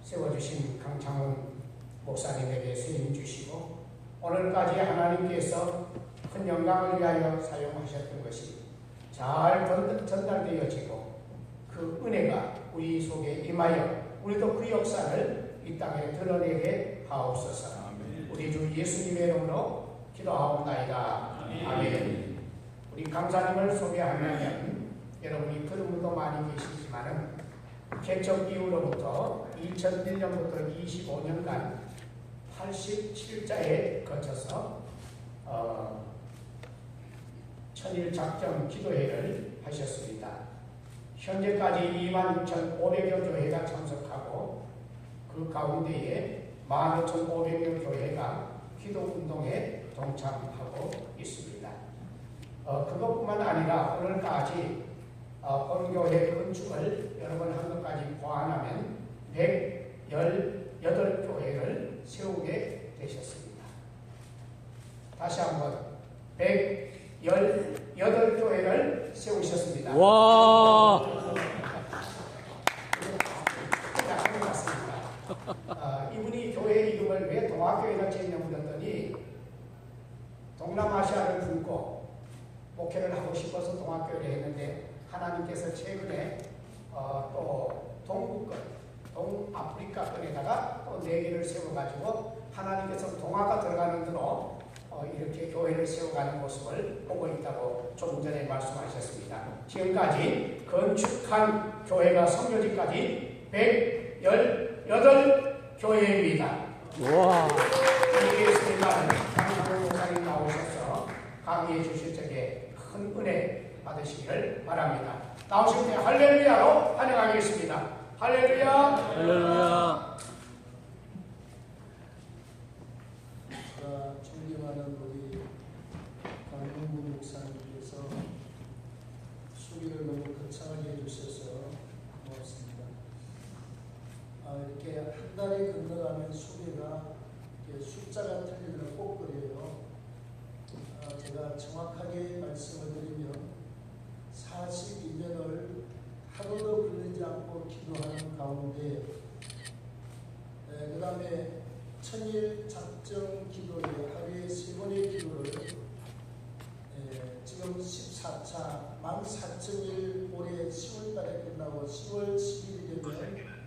세워주신 강창훈 목사님에게 쓰임 주시고 오늘까지 하나님께서 큰 영광을 위하여 사용하셨던 것이 잘 전달되어지고 그 은혜가 우리 속에 임하여 우리도 그 역사를 이 땅에 드러내게 하옵소서. 우리 주 예수님의 이름으로 기도하옵나이다. 아멘. 우리 강사님을 소개하면 여러분이 들은 분도 많이 계시지만은 개척 이후로부터 2001년부터 25년간 87자에 거쳐서 천일 작정 기도회를 하셨습니다. 현재까지 26,500여 교회가 참석하고 그 가운데에 15,500여 교회가 기도운동에 동참하고 있습니다. 그것뿐만 아니라 오늘까지 본교회 건축을 여러 번 한 것까지 보완하면 118교회를 세우게 되셨습니다. 다시 한번 118교회를 세우셨습니다. 와! 이분이 교회 이름을 왜 동아교회라 지었냐고 물었더니 동남아시아를 품고 목회를 하고 싶어서 동아교회를 했는데 하나님께서 최근에 또 동북권, 동아프리카권에다가 또 4개를 세워가지고 하나님께서 동아가 들어가는 대로 이렇게 교회를 세워가는 모습을 보고 있다고 조금 전에 말씀하셨습니다. 지금까지 건축한 교회가 성교지까지 118교회입니다. 와! 예수님과 강창훈 목사님 나오셔서 강의해 주실 적에 큰 은혜 받으시기를 바랍니다. 나오실 때 할렐루야로 환영하겠습니다. 할렐루야! 할렐루야! 존경하는 우리 강용구 목사님께서 수기를 너무 거창하게 해주셔서 고맙습니다. 이렇게 한 달이 건너가면 수기가 숫자가 틀리면 꼭 그래요. 제가 정확하게 말씀을 드리면 42년을 하루도 걸리지 않고 기도하는 가운데 그 다음에 천일 작정 기도에 하루에 3번의 기도를 지금 14차 14,000일 올해 10월달에 끝나고 10월 10일이 되면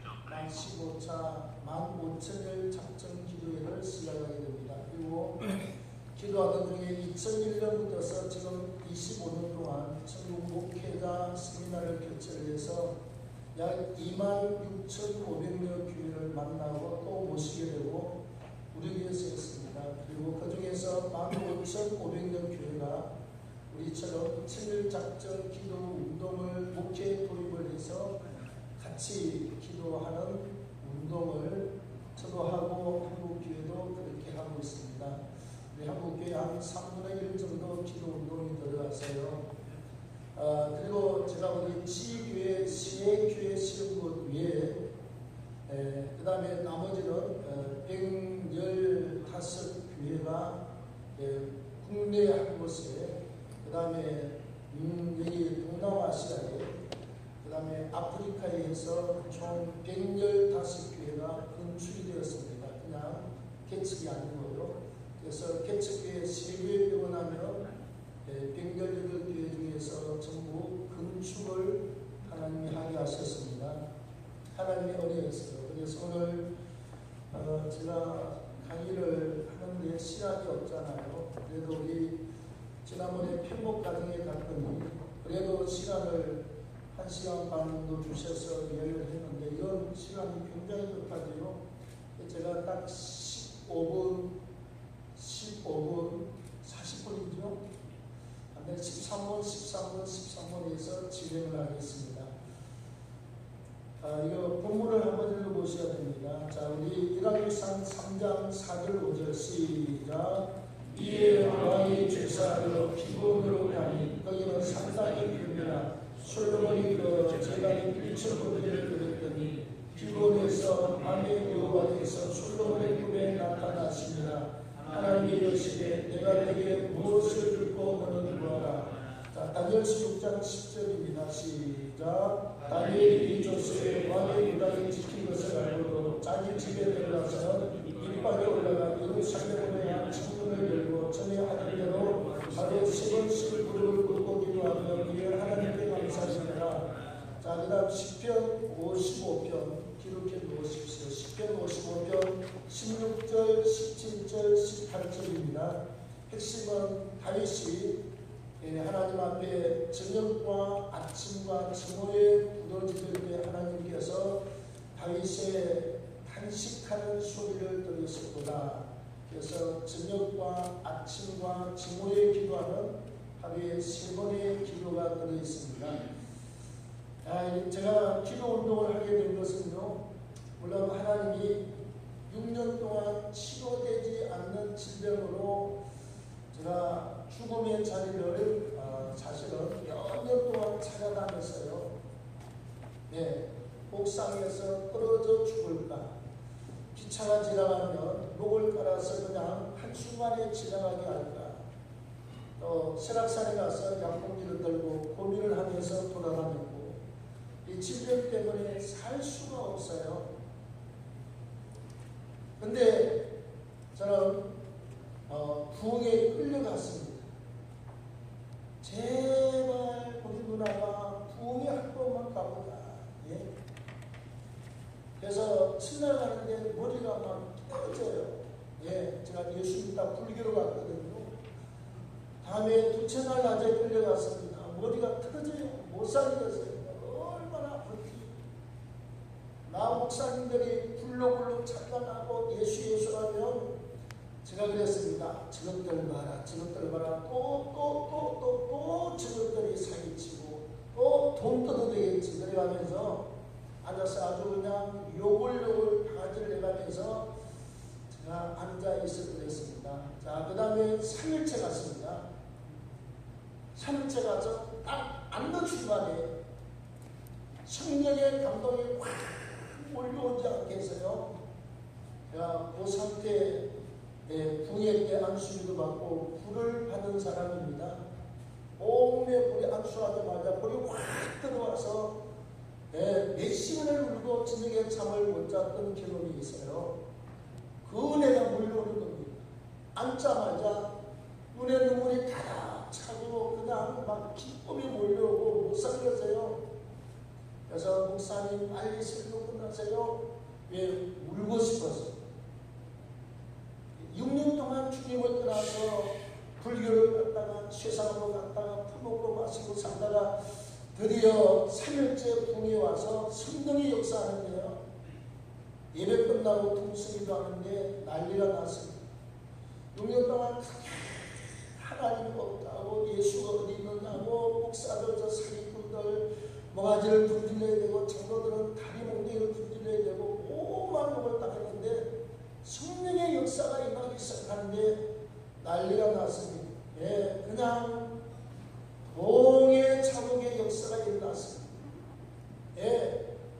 15차 15,000일 작정 기도회를 시작하게 됩니다. 그리고 기도하던 중에 2001년부터서 지금 25년 동안 전국 목회자 세미나를 개최를 해서 약 26,500여 교회를 만나고 또 모시게 되고 우리 교회에서 했습니다. 그리고 그 중에서 15,500여 교회가 우리처럼 천일 작정 기도 운동을 목회에 도입을 해서 같이 기도하는 운동을 저도 하고 한국교회도 그렇게 하고 있습니다. 우리 한국교회 한 3분의 1 정도 기도 운동이 들어갔어요. 그리고 제가 우리 지교회, 시외교회 세운 것 위에 그 다음에 나머지는 115교회가 국내 한 곳에 그 다음에 여기 동남아시아에 그 다음에 아프리카에서 총 115교회가 건축이 되었습니다. 그냥 개척이 아니고요. 그래서 개척교회 3교회 병원하며 118교회 중에서 전부 건축을 하나님이 하게 하셨습니다. 하나님의 은혜였어요. 그래서 오늘 제가 강의를 하는데 시간이 없잖아요. 그래도 우리 지난번에 편목가정에 갔더니 그래도 시간을 1시간 반 정도 주셔서 이야기를 했는데 이건 시간이 굉장히 급하지요. 제가 딱 15분 40분이죠. 13분에서 진행을 하겠습니다. 이거 본문을 한번 읽어보셔야 됩니다. 자, 우리 일왕기상 3장 4절 5절 시작. 이에 왕이 제사하러 기본으로 가니 거기는 상당히 큽니다. 솔로몬이 그 제단이 1,900을 그렸더니 기본에서 밤의 여호와께서 솔로몬의 꿈에 나타나십니다. 하나님이 이르시되 내가 네게 무엇을 줄고 너는 구하라. 자, 다니엘서 6장 10절입니다. 시작. 다니엘이 이 조서에 왕의 유다를 지킨 것을 알고도 자기 집에 내려가서 이방에 올라가 예루살렘으로 향한 창문을 열고 전에 하던 대로 하루에 3번씩 무릎을 꿇고 기도하며 이에 하나님께 감사드리라. 자, 그 다음 10편 55편 기록해 놓으십시오. 10편 55편 16절 17절 18절입니다. 핵심은 다윗이 하나님 앞에 저녁과 아침과 증오에 부러지을 때 하나님께서 다윗의 탄식하는 소리를 들으셨구나. 그래서 저녁과 아침과 증오에 기도하는 하루에 3번의 기도가 들어있습니다. 제가 기도 운동을 하게 된 것은요, 물론 하나님이 6년 동안 치료되지 않는 질병으로 제가 죽음의 자리를 사실은 몇 년 동안 찾아다녔어요. 옥상에서 떨어져 죽을까, 기차가 지나가면 목을 깔아서 그냥 한순간에 지나가게 할까, 또 설악산에 가서 양봉지를 들고 고민을 하면서 돌아다녔고, 이 질병 때문에 살 수가 없어요. 근데 저는 부흥에 끌려갔습니다. 제발 우리 누나가 부흥에 한 번만 가보자. 그래서 첫날 가는데 머리가 막 떨어져요. 제가 예수 믿다 불교로 갔거든요. 다음에 두째 날 낮에 끌려갔습니다. 머리가 떨어져요. 못 살겠어요. 얼마나 아픈지. 나 목사님들이 불러불러 찬양하고 예수라면 제가 그랬습니다. 저것들 봐라, 저것들 봐라. 또 저것들이 사기치고 또 돈 떠도 되겠지. 그래가면서 앉아서 아주 그냥 욕을 바가지를 내가면서 제가 앉아있어 그랬습니다. 자, 그 다음에 3일째 갔습니다. 3일째 가서 딱 앉는 순간에 성령의 감동이 확 몰려오지 않겠어요? 제가 그 상태에 붕에 때 안수기도 받고 불을 받은 사람입니다. 온몸에 불이 안수하자마자 불이 확 들어와서 몇 시간을 울고 저녁에 잠을 못 잤던 경험이 있어요. 그 은혜가 몰려오는 겁니다. 앉자마자 눈에 눈물이 가득 차고 그냥 막 기쁨이 몰려오고 못 살겠어요. 그래서 목사님 빨리 설교 끝나세요. 왜 울고 싶어서. 6년 동안 주님을 떠나서 불교를 갔다가 세상으로 갔다가 퍼먹고 마시고 살다가 드디어 3일째 붕에 와서 성령이 역사하는데요. 예배 끝나고 통성기도 하는데 난리가 났습니다. 6년 동안 하나님이 없다고 예수가 어디 있느냐고 목사들 저 사기꾼들 모가지를 분질러야 되고 장로들은 다리 몽둥이를 분질러야 되고 오만 목을 딱 했는데 성령의 역사가 임하기 시작하는데 난리가 났습니다. 그냥 동의 자국의 역사가 일어났습니다.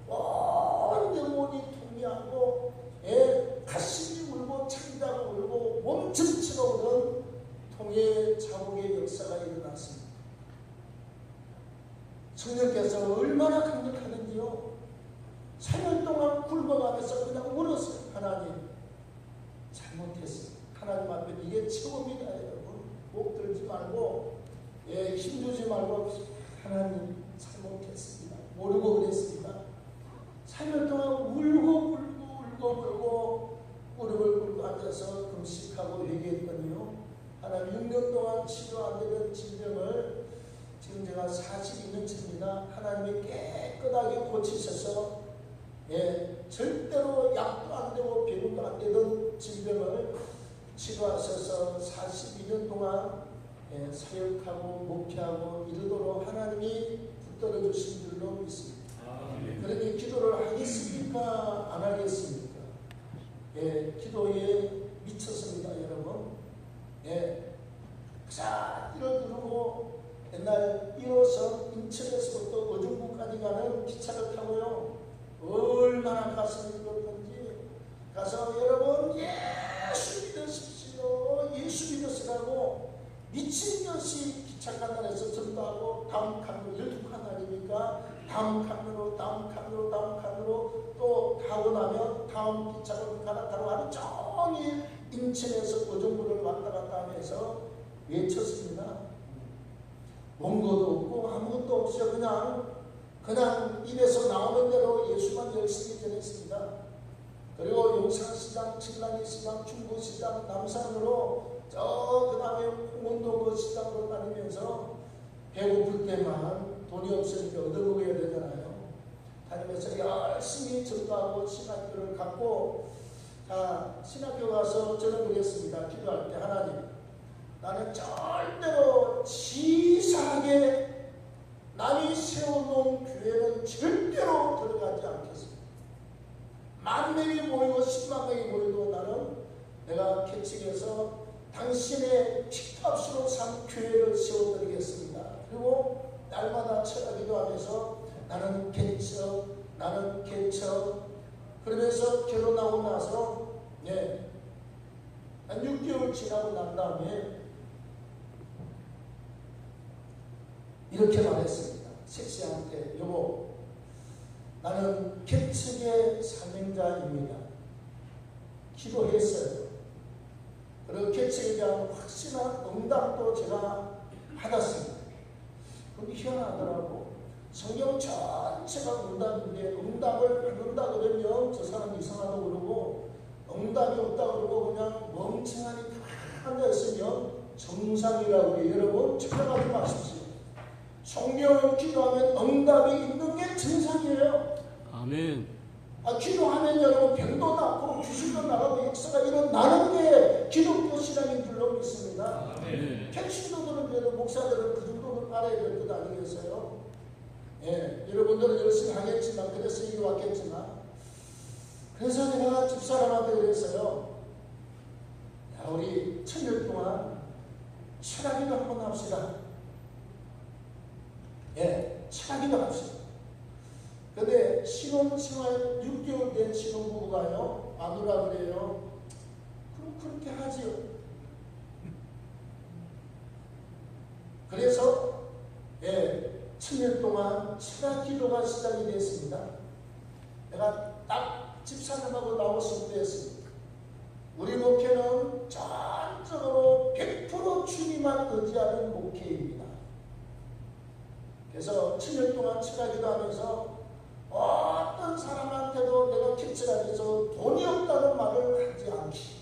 온 영혼이 통미하고 가슴이 울고 창자가 울고 몸 전체가 오는 통의 자국의 역사가 일어났습니다. 성령께서 얼마나 강력하는지요. 3년 동안 굶어가면서 그냥 울었어요. 하나님 잘못했어요. 하나님 앞에 이게 처음이다 여러분. 목 들지 말고 힘주지 말고 하나님 잘못했습니다. 모르고 그랬습니다. 3년 동안 울고 무릎을 꿇고 앉아서 금식하고 회개했더니요. 하나님 6년 동안 치료 안 되던 질병을 지금 제가 42년째입니다. 하나님이 깨끗하게 고치셔서 절대로 약도 안 되고 병도 안 되던 질병을 치료하셔서 42년 동안 사역하고 목회하고 이르도록 하나님이 붙들어 주신 줄로 믿습니다. 그러니 기도를 하겠습니까? 안 하겠습니까? 기도에 미쳤습니다, 여러분. 자, 뛰어들고 옛날 1호선 인천에서부터 어중부까지 가는 기차를 타고요. 얼마나 가슴이 뜨겁던지 가서 여러분 예수 믿으십시오. 예수 믿으시라고 미친 듯이 기차 간단에서 전도하고 다음 칸으로 12칸 아닙니까? 다음 칸으로 또 타고 나면 다음 인천에서 고정부를 왔다 갔다 하면서 외쳤습니다. 원고도 없고 아무것도 없어요. 그냥 입에서 나오는 대로 예수만 열심히 전했습니다. 그리고 용산시장, 진란이시장, 중부시장, 남산으로 그 다음에 홍원도 그 시장으로 다니면서 배고플 때만 돈이 없으니까 얻어먹어야 되잖아요. 다니면서 열심히 전도하고 신학교를 갖고 신학교 가서 저는 그랬습니다. 기도할 때 하나님, 나는 절대로 치사하게 남이 세워놓은 교회는 절대로 들어가지 않겠습니다. 10,000명이 모이고 10만 명이 모여도 나는 내가 개척해서 당신의 피값으로 산 교회를 세워드리겠습니다. 그리고 날마다 철학기도 하면서 나는 개척 그러면서 결혼하고 나서 한 6개월 지나고 난 다음에 이렇게 말했습니다. 섹시한테, 여보, 나는 개척의 사명자입니다. 기도했어요. 그리고 개척에 대한 확실한 응답도 제가 받았습니다. 그게 희한하더라고. 성경 전체가 응답인데 응답을 받는다 그러면 저 사람 이상하다고 그러고 응답이 없다 그러고 그냥 멍청하니 다 앉아있으면 정상이라고 해요. 여러분 착각하지 마십시오. 성경을 기도하면 응답이 있는 게 정상이에요. 아멘. 기도하면 여러분 병도 낫고 귀신도 나가고 역사가 일어나는 게 기독교 신앙인 줄로 믿습니다. 개신도들은 그래도 목사들은 그 정도는 알아야 될 것 아니겠어요? 여러분들은 열심히 하겠지만 그래서 여기 왔겠지만 그래서 내가 집사람한테 그랬어요. 야, 우리 1000일 동안 철학기도 한번 합시다. 철학기도 합시다. 근데 신혼생활 6개월 된 신혼부부가요, 안 오라 그래요. 그럼 그렇게 하지요. 그래서 1000년 동안 철학 기도가 시작이 됐습니다. 내가 딱 집사람하고 나와서 그랬습니다. 우리 목회는 전적으로 100% 주님만 의지하는 목회입니다. 그래서 7년 동안 철학 기도하면서 어떤 사람한테도 내가 개척하면서 돈이 없다는 말을 하지 않기.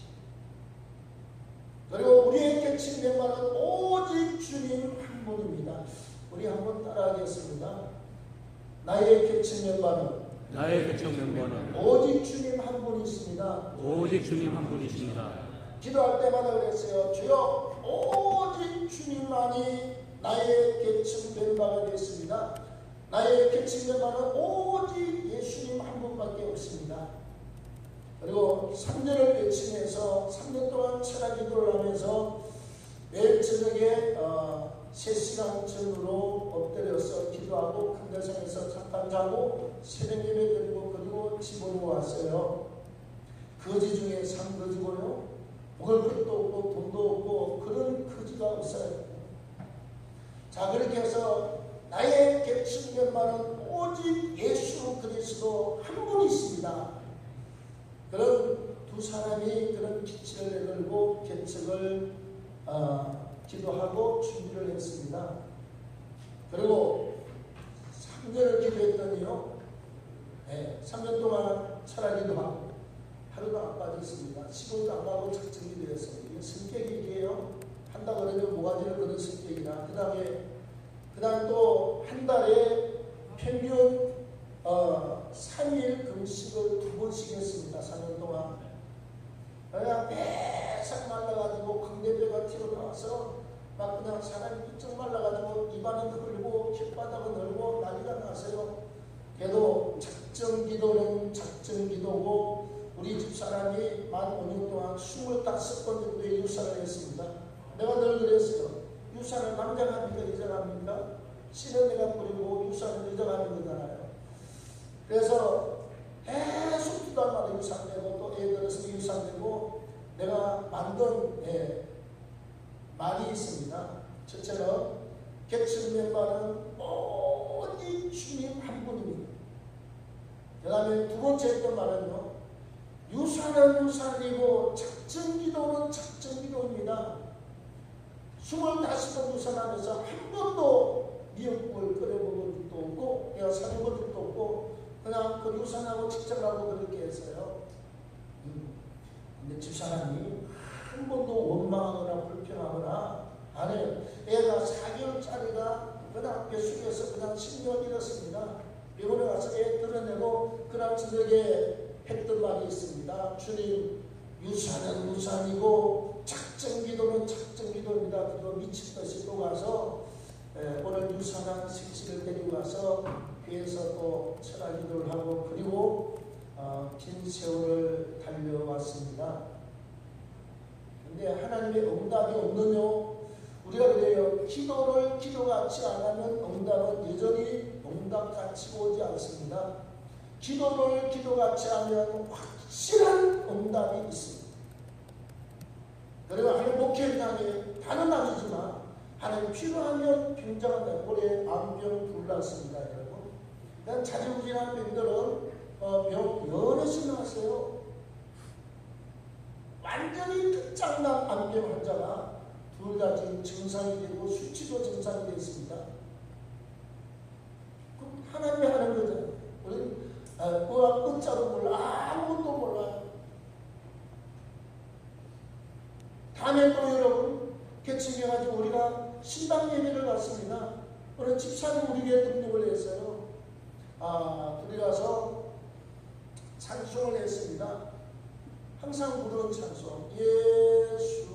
그리고 우리의 개척 멤버는 오직 주님 한 분입니다. 우리 한번 따라하겠습니다. 나의 개척 멤버는 오직 주님 한 분이 있습니다. 오직 주님 한 분이십니다. 기도할 때마다 그랬어요. 주여, 오직 주님만이 나의 개척 멤버가 됐습니다. 나의 개척 멤버는 오직 예수님 한 분밖에 없습니다. 그리고 3년을 외치면서 3년 동안 철학 기도를 하면서 매일 저녁에 3시간 전으로 엎드려서 기도하고 강대상에서 잠깐 자고 새벽 예배 드리고 그리고 집으로 왔어요. 거지 중에 상거지고요. 먹을 것도 없고 돈도 없고 그런 거지가 없어요. 자, 그렇게 해서 나의 개척 멤버는 오직 예수 그리스도 한 분이 있습니다. 그런 두 사람이 그런 기치를 내걸고 개척을 기도하고 준비를 했습니다. 그리고 3년을 기도했더니요, 3년 동안 철학기도 하고 하루도 안 빠졌습니다. 시골도 안 가고 작정이 되었습니다. 이게 성격이 이게요, 한다 그러면 모가지를 그런 성격이나 그 다음 또 한 달에 평균 3일 금식을 2번씩 했습니다. 4년 동안. 그냥 빼싹 말라가지고 광대뼈가 튀어나와서 막 그냥 사람이 삐쩍 말라가지고 입안이 흐르고 혓바닥은 얼고 난리가 났어요. 그래도 작정기도는 작정기도고 우리 집사람이 만 5년 동안 25번 정도의 유산을 했습니다. 내가 늘 그랬어요. 유산을 남자가 합니까? 여자가 합니까? 씨는 내가 뿌리고 유산을 여자가 하는 거잖아요. 그래서 계속 두달마다 유산되고 또 애들에서 유산되고 내가 만든 말이 있습니다. 첫째는 개척 멤버는 오직 주님 한 분입니다. 그 다음에 두 번째 했던 말은요, 유산은 유산이고 작정기도는 작정기도입니다. 25번 유산하면서 한 번도 미역국을 끓여먹은 적도 없고 내가 사먹은 적도 없고 그냥 그 유산하고 직장하고 그렇게 했어요. 근데 집사람이 한 번도 원망하거나 불평하거나 안 해요. 애가 4개월짜리가 그냥 뱃속에서 그냥 10년 잃었습니다. 병원에 가서 애 드러내고 그날 저녁에 했던 말이 있습니다. 주님, 유산은 유산이고 작정기도는 작정기도입니다. 그거 미친듯이 또 가서 오늘 유산한 색시를 데리고 가서 교회에서 또 철학기도를 하고 그리고 긴 세월을 달려왔습니다. 근데 하나님의 응답이 없느뇨? 우리가 그래요. 기도를 기도같이 안 하면 응답은 여전히 응답같이 오지 않습니다. 기도를 기도같이 하면 확실한 응답이 있습니다. 그리고 하나님 목회장에 다는 아니지만 하나님 필요하면 병장한다. 올해 암병 불났습니다. 여러분. 그냥 자지우지한 병들은 병 여러 시 나왔어요. 완전히 끝장난 암병 환자가 둘 다 지금 증상이 되고 수치도 증상이 되어 있습니다. 그럼 하나님이 하는 거잖아요. 우리는 끝자도 몰라. 아무것도 몰라요. 다음에 또 여러분 개칭해가지고 우리가 신당 예배를 갔습니다. 오늘 집사님 우리에게 등록을 했어요. 둘이 가서 찬송을 했습니다. 항상 부르는 찬송 예수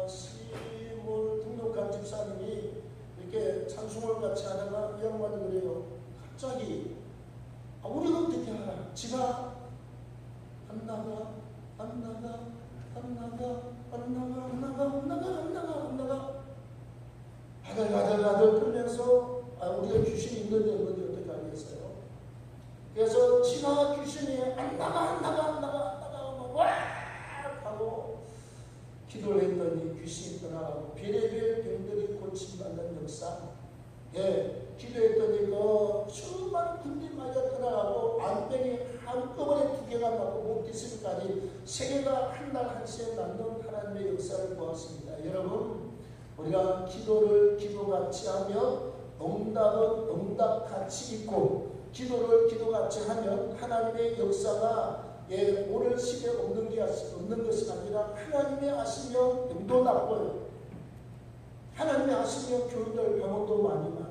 사랑하심을 등록한 집사님이 이렇게 찬송을 같이 하다가 이 양반이 그래요. 갑자기 우리가 어떻게 하나 지가 안 나가 아들 끌면서 우리가 귀신이 있는지 없는지 어떻게 알겠어요? 그래서 지가 귀신이 안 나가 와 하고 기도를 했더니 귀신이 떠나가고 별의별 병들이 고침받는 역사. 기도했더니 그 수많은 군대 맞아 떠나가고 안병이 한꺼번에 2개가 맞고 목 디스크까지 3개가 한 날 한시에 낫는 하나님의 역사를 보았습니다. 여러분 우리가 기도를 기도같이 하면 응답은 응답같이 있고 기도를 기도같이 하면 하나님의 역사가 오늘 시대에 없는 것이 아니라 하나님이 아시면 병도 나빠요. 하나님이 아시면 교인들 병원도 많이 많아.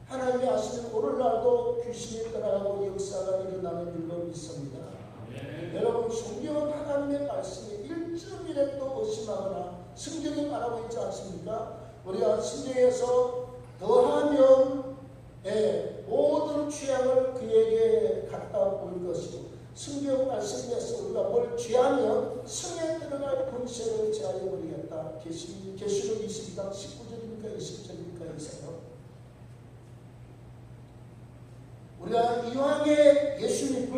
하나님이 아시면 오늘날도 귀신이 떠나가고 역사가 일어나는 일로 믿습니다. 여러분 성경은 하나님의 말씀이 1.1도 의심하거나 성경이 말하고 있지 않습니까? 우리가 성경에서 더하면 모든 취향을 그에게 갖다 볼 것이고 성경 말씀에서 우리가 뭘 취하면 성에 들어갈 권세를 제하여 버리겠다. 계시록 22장 19절입니까 20절입니까 있어요. 우리가 이왕에 예수 믿고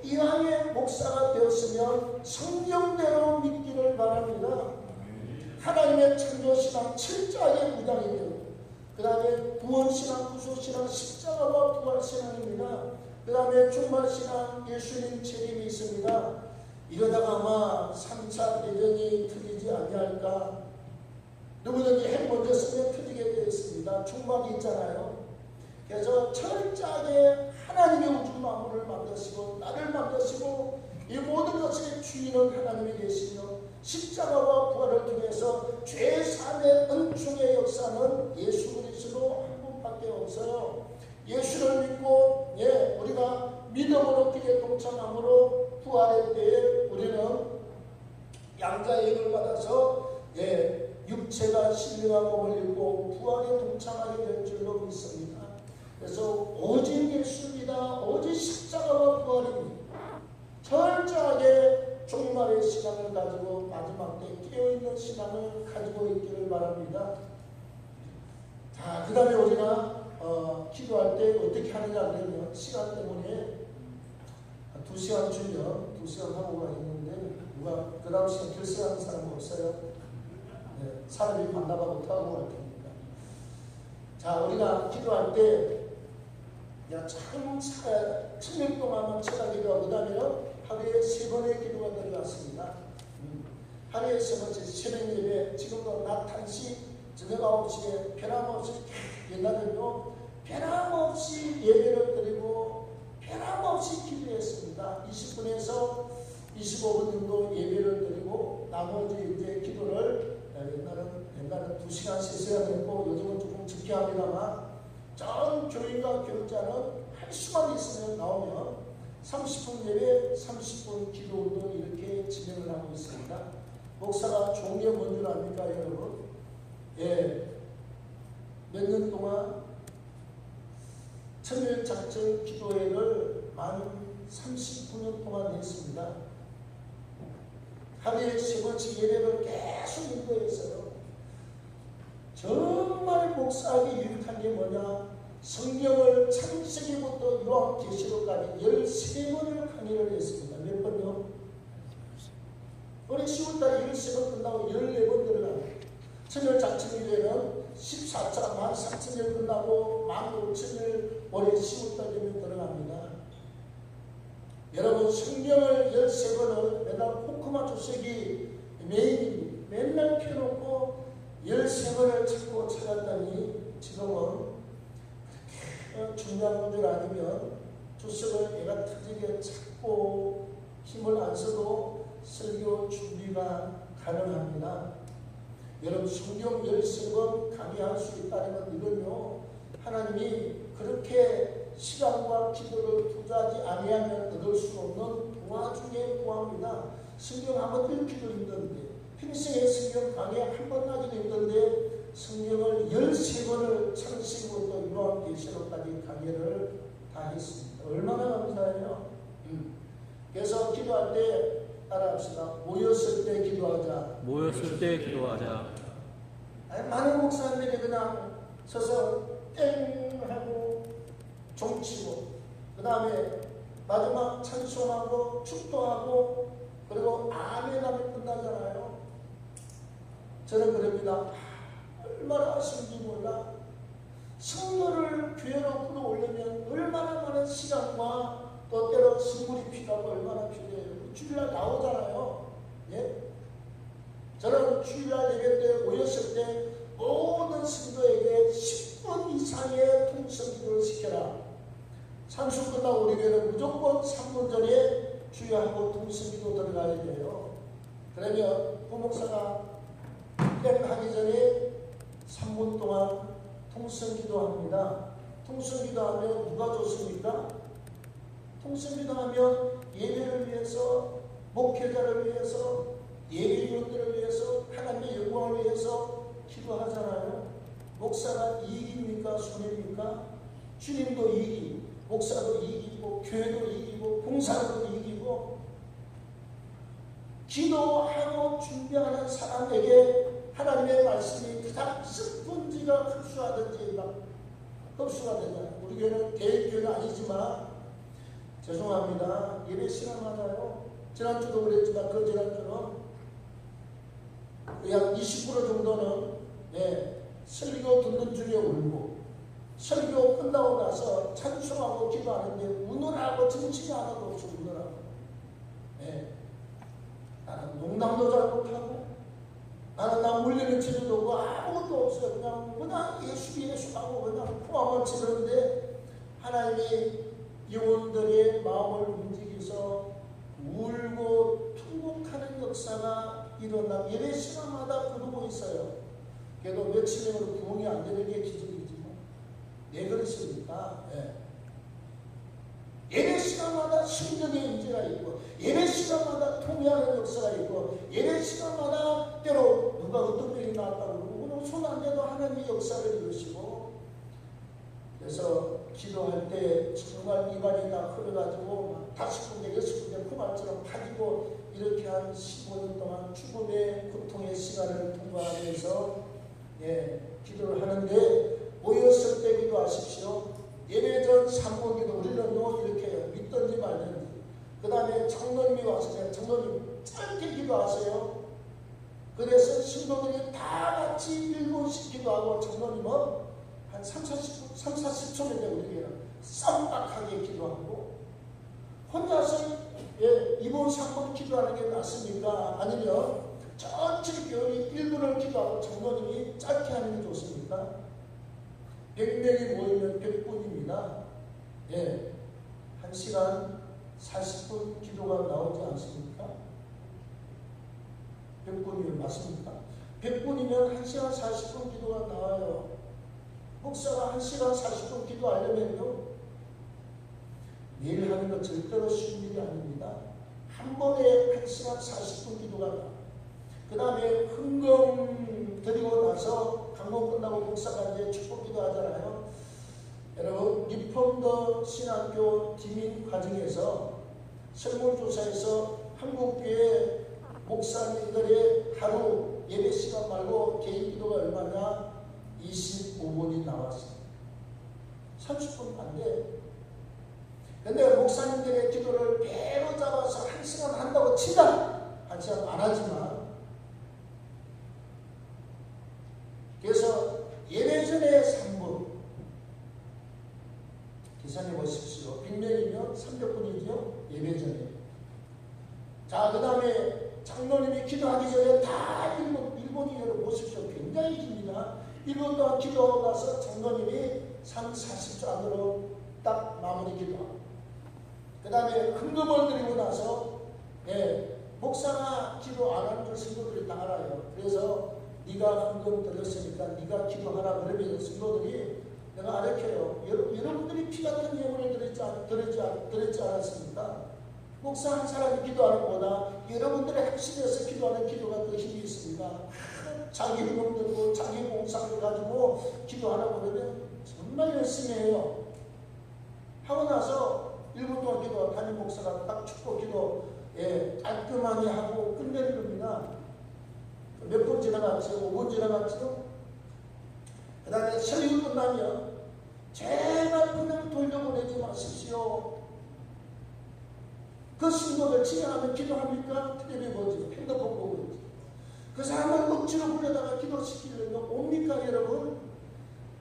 이왕에 목사가 되었으면 성경대로 믿기를 바랍니다. 하나님의 창조신앙 7자의 무당이에요. 그 다음에 구원신앙, 구속신앙, 십자가와 부활신앙입니다. 그 다음에 종말신앙, 예수님 재림이 있습니다. 이러다가 아마 3차 대전이 터지지 아니할까. 누구든지 핵 먼저 쓰면 터지게 되어 있습니다. 총막이 있잖아요. 그래서 철저하게 하나님의 우주 만물을 만드시고 나를 만드시고 이 모든 것의 주인은 하나님이 계시며 십자가와 부활을 통해서 죄 사함의 은총의 역사는 예수 그리스도 한 분밖에 없어요. 예수를 믿고 우리가 믿음으로 그의 동참함으로 부활의 때에 우리는 양자의 힘을 받아서 육체가 신령한 몸을 입고 부활에 동참하게 될 줄로 믿습니다. 그래서 오직 예수입니다. 오직 십자가와 부활입니다. 철저하게 종말의 신앙을 가지고 마지막 때 깨어있는 신앙을 가지고 있기를 바랍니다. 자, 그 다음에 우리가 기도할 때 어떻게 하느냐 그러면 시간 때문에 2시간 주면 2시간 하고 가 있는데 누가 그 다음 시간 결석하는 사람은 없어요? 사람이 만나봐 못하고 갈 테니까. 자, 우리가 기도할 때 참 1000년 동안만 철학기도하고 그 다음에는 하루에 3번의 기도가 들어갔습니다. 하루에 3번째 새벽 예배, 지금도 낮 1시, 저녁 9시에 변함없이 옛날에는요 변함없이 예배를 드리고 변함없이 기도했습니다. 20분에서 25분 정도 예배를 드리고 나머지 이제 기도를 옛날은 2시간, 3시간 했고 요즘은 조금 적게 합니다만 전 교인과 교육자는 할 수만 있으면 나오면 30분 예배, 30분 기도 운동 이렇게 진행을 하고 있습니다. 목사가 좋은 게 뭔 줄 압니까 여러분? 예, 몇 년 동안 천일작전 기도회를 만 39년 동안 했습니다. 하루에 3번씩 예배를 계속 인도했어요. 정말 목사에게 유익한 게 뭐냐? 성경을 창세기부터 요한계시록까지 13번을 강의를 했습니다. 몇 번요? 올해 10월달에 13번 끝나고 14번 들어가요. 천일작전일에는 14차 14,000일 끝나고 15,000일 올해 10월달 되면 들어갑니다. 여러분 성경을 13번을 맨날 코코마 주석이 메인입니다. 맨날 펴놓고 13번을 찾고 찾았더니 지금은 그렇게 중요한 분들 아니면 주석을 애가 터지게 찾고 힘을 안 써도 설교 준비가 가능합니다. 여러분 성경 13번 강의할 수 있다는 이건요 하나님이 그렇게 시간과 기도를 투자하지 아니하면 얻을 수 없는 도화 중에 도화입니다. 성경 한번 읽기도 힘든데 평생에 성경 강의 한 번 하기도 힘든데 성경을 13번을 창세기부터 요한계시록까지 강의를 다 했습니다. 얼마나 감사해요. 그래서 기도할 때 따라합시다. 모였을 때 기도하자. 모였을 때 기도하자. 많은 목사님들이 그냥 서서 땡 하고 종치고 그 다음에 마지막 찬송하고 축도하고 그리고 아멘 하면 끝나잖아요. 저는 그럽니다. 얼마나 아쉬운지 몰라. 성도를 교회로 끌어올리면 얼마나 많은 시간과 또 때로 선물이 필요하고 얼마나 필요해요. 주일날 나오잖아요. 예? 저는 주일날 예배 때 모였을 때 모든 성도에게 10분 이상의 통성기도를 시켜라. 산수 끝나고 우리 교회는 무조건 3분 전에 주의하고 통성기도 들어가야 돼요. 그러면 부목사가 하기 전에 3분 동안 통성기도 합니다. 통성기도 하면 누가 좋습니까? 통성기도 하면 예배를 위해서, 목회자를 위해서, 예배위원들을 위해서, 하나님의 영광을 위해서 기도하잖아요. 목사가 이익입니까? 손해입니까? 주님도 이익이고, 목사도 이익이고, 교회도 이익이고, 봉사도 이익이고, 기도하고 준비하는 사람에게 하나님의 말씀이 가장 스펀지가 흡수하든지 흡수가 되잖아요. 우리 교회는 대교회는 아니지만 죄송합니다. 예배 시간 맞아요. 지난주도 그랬지만 그 지난주는 약 20% 정도는 설교 듣는 중에 울고 설교 끝나고 나서 찬송하고 기도하는데 우느라고 정신이 하나도 없어. 우느라고. 나는 농담도 잘 못하고 나는 나 물리는 체질도 없고 아무것도 없어요. 그냥 예수 하고 그냥 포함을 치는데 하나님이 영혼들의 마음을 움직여서 울고 통곡하는 역사가 일어나 예배 시간마다 그러고 있어요. 그래도 며칠 내로 부흥이 안 되는 게 기적이지. 왜 그렇습니까? 예배 시간마다 성령의 임재가 있고 예배 시간마다 통회하는 역사가 있고 예배 시간마다 때로 누가 어떤 병이 나왔다고 그러고 손 안 대도 하나님의 역사를 이루시고 그래서 기도할 때 정말 입안이 다 흘러가지고 5군데 6군데 포말처럼 파지고 이렇게 한 15년 동안 죽음의 고통의 시간을 통과하면서 기도를 하는데 모였을 때 기도하십시오. 예배 전 3분 기도 우리는요 이렇게 해요. 믿든지 말든지. 그 다음에 장로님이 와서 장로님 짧게 기도하세요. 그래서 신도들이 다 같이 1분씩 기도하고 장로님은 한 30, 40초인데 우리 교회는 쌈박하게 기도하고 혼자서 이번 3번 기도하는 게 낫습니까? 아니면 전체 교인이 1분을 기도하고 장로님이 짧게 하는 게 좋습니까? 100명이 모이면 100분입니다. 1시간 40분 기도가 나오지 않습니까? 100분이면 맞습니까? 100분이면 1시간 40분 기도가 나와요. 목사가 1시간 40분 기도하려면요, 매일 하는 것 절대로 쉬운 일이 아닙니다. 한 번에 1시간 40분 기도가 나와요. 그 다음에 헌금 드리고 나서 강론 끝나고 목사가 이제 축복 기도하잖아요. 여러분, 리폼더 신학교 디민 과정에서 설문조사에서 한국교회 목사님들의 하루 예배 시간 말고 개인 기도가 얼마냐? 25분이 나왔어요. 30분 안 돼. 근데 목사님들의 기도를 배로 잡아서 1시간 한다고 치자 1시간 안 하지만, 그래서 예배 전에 3분 계산해 보십시오. 100명이면 300분이죠. 예배 전에. 자, 그 다음에 장로님이 기도하기 전에 다 1분이 여러분 보십시오. 굉장히 깁니다. 1분 동안 기도하고 나서 장로님이 3, 40초 안으로 딱 마무리 기도하고, 그 다음에 헌금을 드리고 나서 목사가 기도 안 하는 걸 성도들이 다 알아요. 그래서 네가 헌금 드렸으니까 네가 기도하라 그러면 성도들이 내가 알려줘요. 여러분들이 피 같은 예물을 드렸지 않았습니까? 목사 한 사람이 기도하는 것보다 여러분들의 합심해서 기도하는 기도가 더 힘이 있습니다. 자기 헌금 들고 자기 공상을 가지고 기도하라고 그러면 정말 열심히 해요. 하고 나서 1분 동안 기도, 담임 목사가 딱 축복 기도 깔끔하게 하고 끝내는 겁니다. 몇 분 지나갔죠? 5분 지나갔죠? 그 다음에 설교 끝나면 제발 그냥 돌려보내지 마십시오. 그 신도들 지나가면 기도합니까? 텔레비 보지, 핸드폰 보고 있지. 그 사람을 억지로 불러다가 기도시키려면 옵니까 여러분?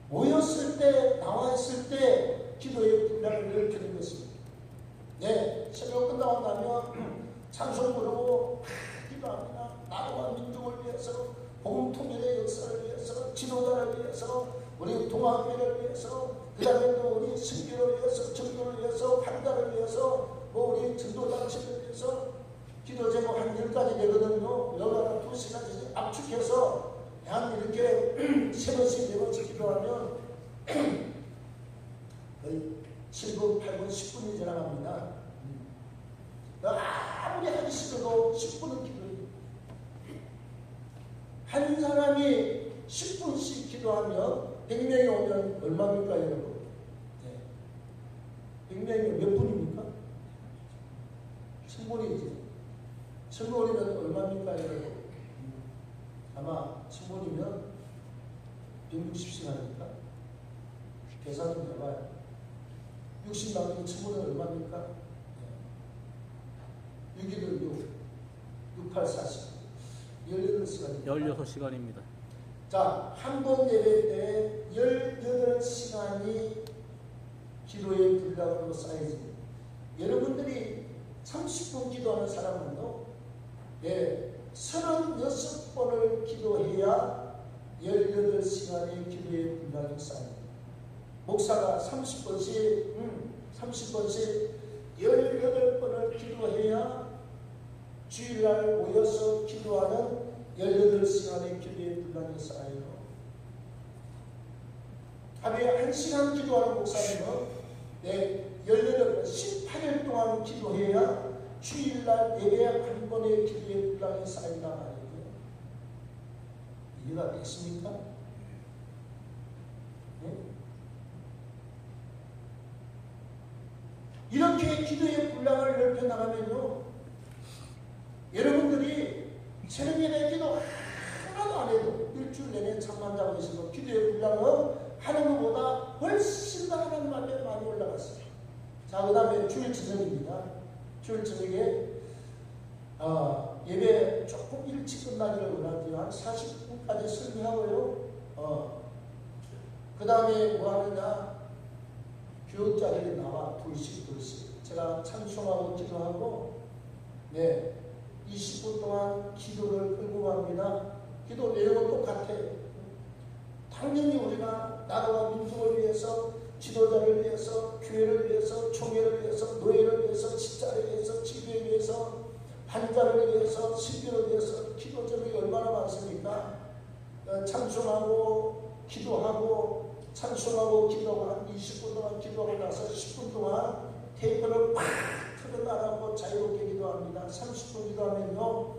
모였을 때, 나와 있을 때 기도의 분량을 넓히는 것입니다. 설교 끝나고 나면 찬송 부르고 기도합니다. 나라와 민족을 위해서, 복음 통일의 역사를 위해서, 지도자를 위해서, 우리 동학교를 위해서, 그 다음에 또 우리 승교를 위해서, 정교를 위해서, 환자를 위해서, 우리 전도단체를 위해서 기도 제목 한 10가지 되거든요. 여기다가 2시간씩 압축해서 한 이렇게 3번씩 4번씩 기도하면 거의 7분, 8분, 10분이 지나갑니다. 아무리 하기 싫어도 10분은 기도해요. 한 사람이 10분씩 기도하면 100명이 오면 얼마입니까 여러분? 100명이면 몇 분입니까? 1000분이지. 1000분이면 얼마입니까 여러분? 아마 1000분이면 160시간입니까? 계산 좀 해봐요. 60만원 1000분은 얼마입니까? 6일은 6, 8, 40. 18시간입니다. 16시간입니다. 자, 한 번 예배 때 18시간이 기도의 분량으로 쌓여집니다. 여러분들이 30분 기도하는 사람은요, 36번을 기도해야 18시간의 기도의 분량이 쌓입니다. 목사가 30번씩 18번을 기도해야 주일날 모여서 기도하는 18시간의 기도의 분량이 쌓여요. 하루에 1시간 기도하는 목사님은 18일 동안 기도해야 주일날 예배 한 번의 기도의 분량이 쌓인다 말이에요. 이해가 됐습니까? 네? 이렇게 기도의 분량을 넓혀나가면요, 여러분들이 새벽 예배 기도 하나도 안 해도 일주일 내내 잠만 자고 있어도 기도의 분량은 하는 것보다 훨씬 더 하나님 앞에 많이 올라갔어요. 자, 그 다음에 주일 저녁입니다. 주일 저녁에 예배 조금 일찍 끝나기를 원하죠. 한 40분까지 설교하고요. 그 다음에 뭐 하느냐, 교육자들이 나와 둘씩 제가 찬송하고 기도하고 20분 동안 기도를 끌고 갑니다. 기도 내용은 똑같아요. 당연히 우리가 나라와 민족을 위해서, 지도자를 위해서, 교회를 위해서, 총회를 위해서, 노예를 위해서, 집자를 위해서, 지교를 위해서, 환자를 위해서, 신비를 위해서 기도 제목이 얼마나 많습니까? 찬송하고 기도하고 찬송하고 기도하고 한 20분 동안 기도하고 나서 10분 동안 테이프를 팍 틀어놔라고 자유롭게 기도합니다. 30분 기도하면요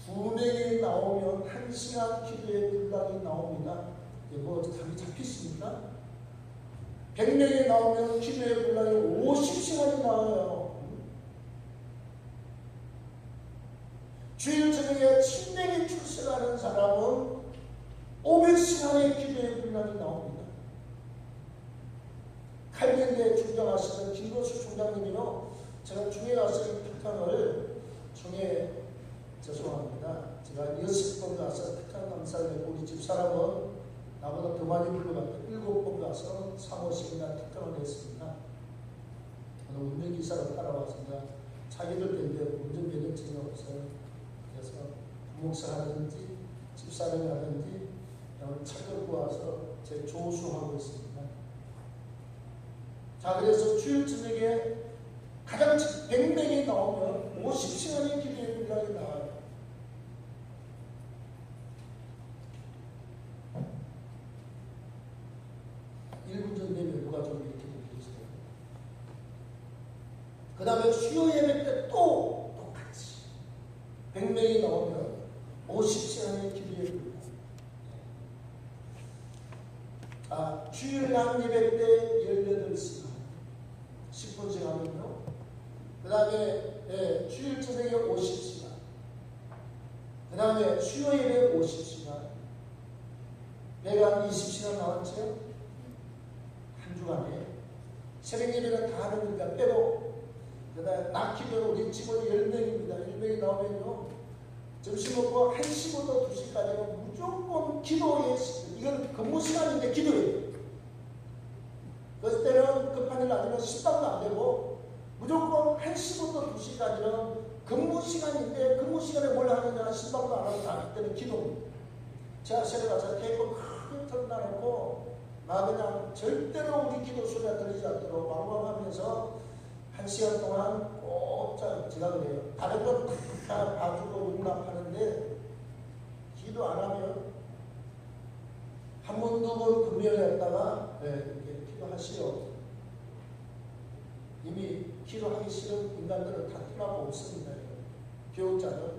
2명이 나오면 1시간 기도의 분량이 나옵니다. 뭐 감이 잡히십니까? 100명이 나오면 기도의 분량이 50시간이 나와요. 주일 저녁에 1000명이 출석하는 사람은 500시간의 기도의 분량이 나옵니다. 칼빈대 중장하시던 김거수 총장님이요, 제가 중에 가서 이 특강을 죄송합니다. 제가 6번 가서 특강 강사를 했고 우리 집사람은 나보다 더 많이 불러갔다 7번 가서 사무실이나 특강을 했습니다. 저는 운전기사로 따라왔습니다. 자기들 때문에 운전 면허증이 없어요. 그래서 부목사 하든지 집사람이 하든지 차 끌고 와서 제 조수하고 있습니다. 자, 그래서 주일 저녁에 가장 100명이 나오면 50시간의 기도의 분량이 나와요. 누가 좀 이렇게 얘기했어요. 그 다음에 수요 예배 때 또 똑같이 100명이 나오면 50시간의 기도의 분량. 주일날 예배 때 18시간 10분씩 하면요. 그 다음에 주일 저녁에 50시간, 그 다음에 수요 예배 50시간, 내가 20시간 나왔죠? 한 주간에 새벽 예배는 다 하는 거니까 빼고, 그 다음에 낮 기도는 우리 직원이 10명입니다. 10명이 나오면요 점심 먹고 1시부터 2시까지는 무조건 기도에, 이건 근무 시간인데 기도예요. 그럴 때는 급한 일 아니면 식당도 안 되고 무조건 1시부터 2시까지는 근무 시간인데 근무 시간에 뭘 하느냐, 식당도 안 하고 다 그때는 기도입니다. 제가 새벽에 가서 테이프 크게 틀어놔놓고 나 그냥 절대로 우리 기도 소리가 들리지 않도록 왕왕하면서 1시간 동안 꼭 제가 그래요. 다른 건 다 봐주고 용납하는데 기도 안 하면 한 번, 두 번 금요일에 이렇게 기도하시오. 이미 기도하기 싫은 인간들은 다 필요가 없습니다. 교육자는.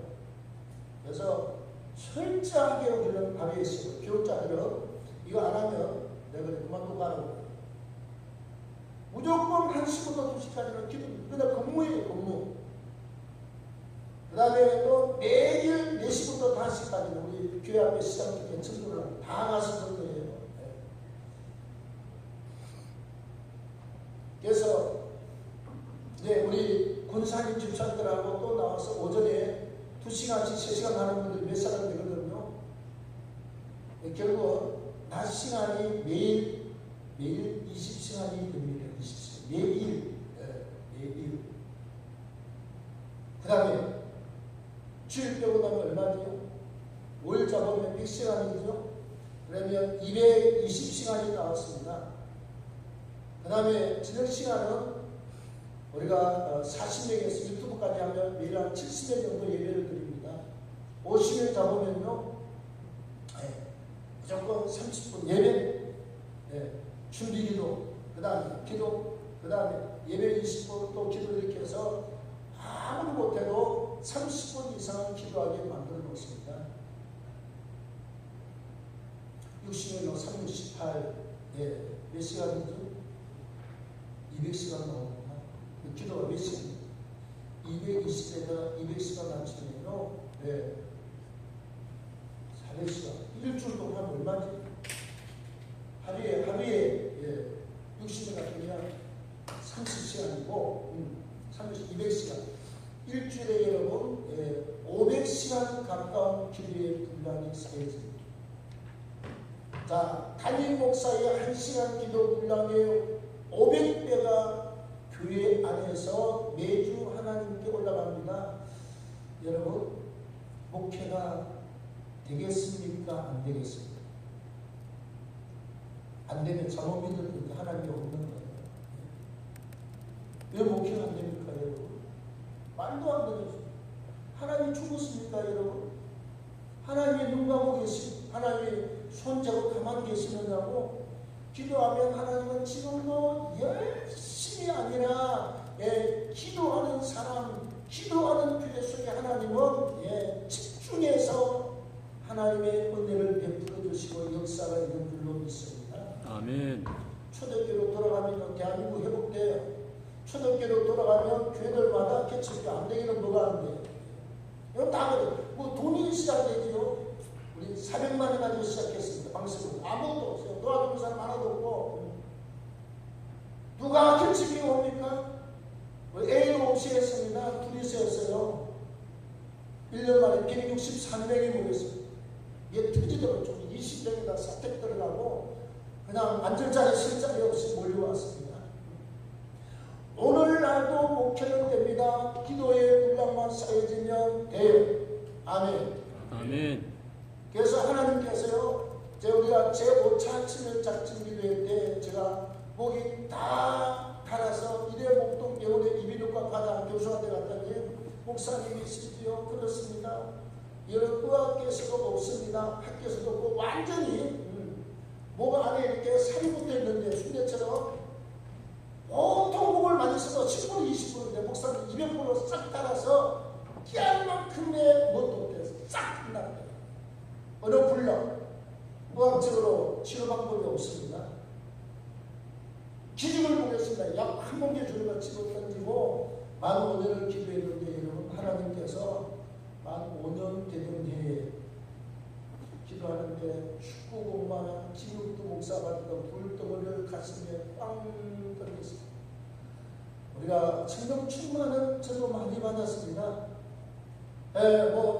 그래서 철저하게 우리는 가르치시고, 교육자들은 이거 안 하면 내가 그만두고 가라고. 무조건 1시부터 2시까지는 기도입니다. 그러나 근무예요, 근무. 그 다음에 또 매일 4시부터 5시까지는 우리 교회 앞에 시장 중에 전도를 다 가서 전도해요. 그래서 이제 우리 군사님 집사들하고 또 나와서 오전에 2시간씩 3시간 하는 분들이 몇 사람 되거든요. 결국은 낮 시간이 매일 20시간이 됩니다. 20시간. 매일. 그 다음에 주일 빼고 나면 얼마죠? 5일 잡으면 100시간이죠? 그러면 220시간이 나왔습니다. 그 다음에 저녁 시간은 우리가 40명에서 유튜브까지 하면 매일 한 70명 정도 예배를 드립니다. 50명 잡으면요, 무조건 30분 예배, 준비기도, 그 다음에 기도, 그 다음에 예배 20분 또 기도 이렇게 해서 아무리 못해도 30분 이상은 기도하게 만들어 놓습니다. 60년, 368, 몇 시간이죠? 200시간 나옵니다. 기도가 몇 시간? 220에다 200시간 합치면요, 400시간. 일주일 동안 얼마지? 하루에 60년 같으면 30시간이고, 200시간. 일주일에 여러분 500시간 가까운 기도의 분량이 세집니다. 자, 담임 목사의 1시간 기도 분량이에요. 500배가 교회 안에서 매주 하나님께 올라갑니다. 여러분, 목회가 되겠습니까? 안 되겠습니까? 안 되면 잘못 믿었는데 하나님이 없는 거예요. 왜 목회가 안 됩니까, 여러분? 말도 안 되는 소리. 하나님이 죽었습니까, 여러분? 하나님이 눈 감고 계시, 하나님이 손잡고 가만히 계시느냐고 기도하면 하나님은 지금도 열심히 아니라 기도하는 사람, 기도하는 교회 속에 하나님은 집중해서 하나님의 은혜를 베풀어 주시고 역사가 있는 줄로 믿습니다. 아멘. 초대교로 돌아가면 대한민국 회복돼요. 초대교로 돌아가면 교회들마다 개척이 안 되기는 뭐가 안 돼요. 이건 다 그래요. 뭐 돈이 시작되지요. 우리 400만원 가지고 시작했습니다. 방식으로. 아무것도 없어요. 도와주는 사람 하나도 없고. 누가 결집이 옵니까? A로 없이 했습니다. 둘이서 했어요. 1년 만에 163명이 모였어요. 이게 터지더라고요. 좀 20명이 다 사택 들어가고 그냥 앉을 자리 쓸 자리 없이 몰려왔습니다. 오늘날도 목회는 됩니다. 기도의 분량만 쌓여지면 돼요. 아멘. 아멘. 그래서 하나님께서요, 우리가 제5차 친일 작전 기도회 때 제가 목이 다 달아서 이래 목동 병원에 이비인후과 과장 교수한테 갔더니 목사님이시지요? 그렇습니다. 여러 의학계에서도 없습니다. 학교에서도 없고 완전히 목 안에 이렇게 살이 붙어있는데 순대처럼 온통 목을 많이 써서 10분, 20분인데 목사님 200분으로 싹 달아서 끼알만큼의 뭣도 없대서 싹 끝났대요. 어느 불력 의학적으로 치료 방법이 없습니다. 기적을 보겠습니다. 약 한 봉지 주는 것 집어 던지고 만 5년을 기도했는데 여러분 하나님께서 만 5년 되던 해에 기도하는데 축구공마나 기육도 목사가 되던 불덩어리를 가슴에 꽝 던졌습니다. 우리가 성령 충만은 저도 많이 받았습니다.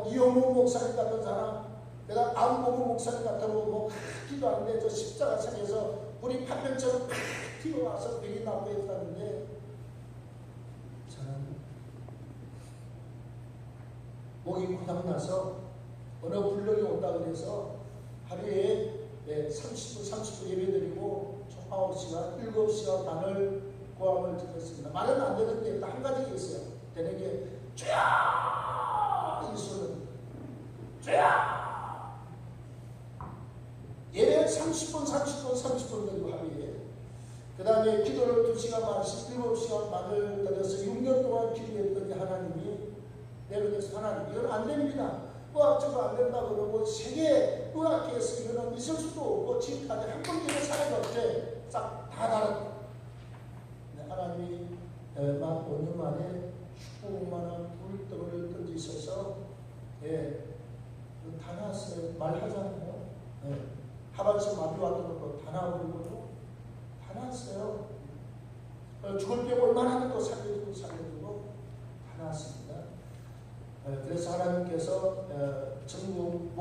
이용문 목사님 같은 사람, 내가 안보부 목사님 같다고 뭐 기도하는데 저 십자가상에서 우리 파편처럼 튀어와서 병이 나고 했다는데 저는 목이 고장나서 어느 불력이 온다 그래서 하루에 30분 예배드리고 총 9시간, 7시간 반을 고함을 드렸습니다. 말은 안 되는데 한 가지가 있어요. 되는 게 쫙! 이 소리는 쫙! 예배 30분 드리고 하루에 그 다음에 기도를 2시간 반씩 7시간 반을 드려서 6년 동안 기도했더니 하나님이 내려오셔서 하나님 이건 안 됩니다. 의학적으로 안 된다 그러고 세계 의학계에서 이거는 있을 수도 없고 지금까지 한 번도 사례가 없대. 싹 다 다른. 하나님이 만 5년 만에 축구만한 불덩어리를 던지셔서 다 나왔어요. 말하잖아요. 하반신 마비 왔던 것도 다 나와버리고 다 나왔어요. 죽을 병 얼마나 하는 거 살려주고 다 나왔습니다. 그래서 하나님께서 전국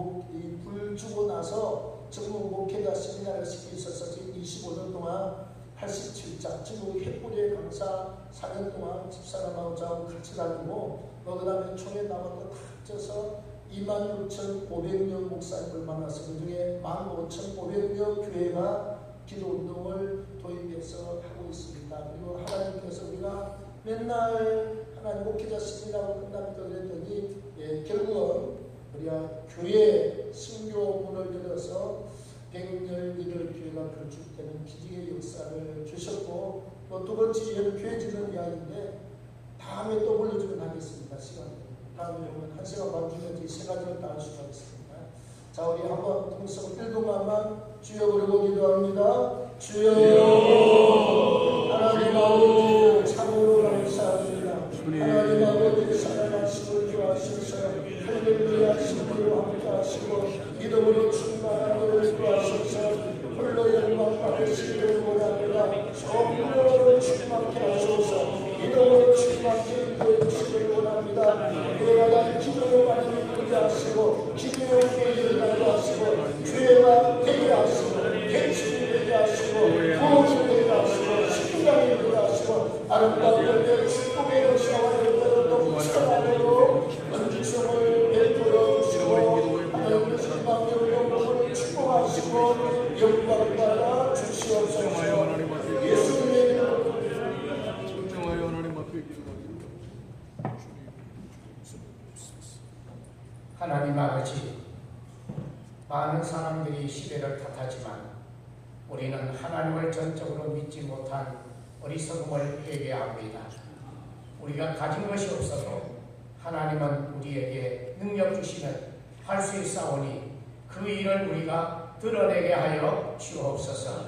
불 주고 나서 전국 목회자 세미나를 시키셔서 지금 25년 동안 87자 전국 핵불의 강사 4년 동안 집사람하고 저하고 같이 다니고 그 다음에 총회 나와서 다 합쳐서 26,500명 목사님을 만나서 그 중에 15,500명 교회가 기도운동을 도입해서 하고 있습니다. 그리고 하나님께서 우리가 맨날 하나님 목회자 세미나가 끝납니다 그랬더니 결국은 우리가 교회 신교 문을 열어서 100년 교회가 건축되는 기적의 역사를 주셨고 또 두 번째 이야기는 교회 짓는 이야기인데 다음에 또 올려주면 하겠습니다. 시간 다음에 오면 1시간 반 주면 이 세 가지를 다 할 수가 있습니다. 자 우리 한번 통성 1분만만 주여 부르고 기도합니다. 주여 하나님 아버지 참으로 감사합니다. 하나님 아버지 사랑하시고 좋아하셔서 할렐루야 신기로 함께 하시고 믿음으로 충만한 너를 구하셔서 홀로 영광 받으시기를 원합니다. 성령으로 충만케 하소서 믿음으로 충만케 인도해 주시기를 원합니다. 내가 기도를 많이 이끌게 하시고 기도의 교회를 나게 하시고 교회가 되게 하시고 개척이 되게 하시고 구원이 되게 하시고 축복의 역사와 영광을 넘쳐나도록 은총을 베풀어 주시고 하나님의 생명의 영광을 축복하시고 영광을 받아 주시옵소서. 예수님의 이름으로 정정하여 하나님 앞에 기도드립니다. 하나님 아버지, 많은 사람들이 시대를 탓하지만 우리는 하나님을 전적으로 믿지 못한 어리석음을 회개합니다. 우리가 가진 것이 없어도 하나님은 우리에게 능력 주시면 할 수 있사오니 그 일을 우리가 드러내게 하여 주옵소서.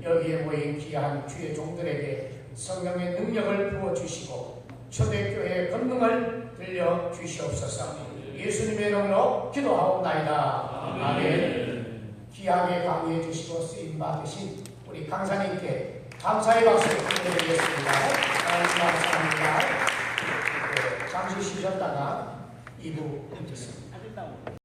여기에 모인 귀한 주의 종들에게 성령의 능력을 부어주시고 초대교회의 권능을 들려주시옵소서. 예수님의 이름으로 기도하옵나이다. 아멘. 귀하게 강의해 주시고 쓰임 받으신 우리 강사님께 감사의 박수 드리겠습니다. 감사합니다. 잠시 쉬셨다가 2부 하겠습니다.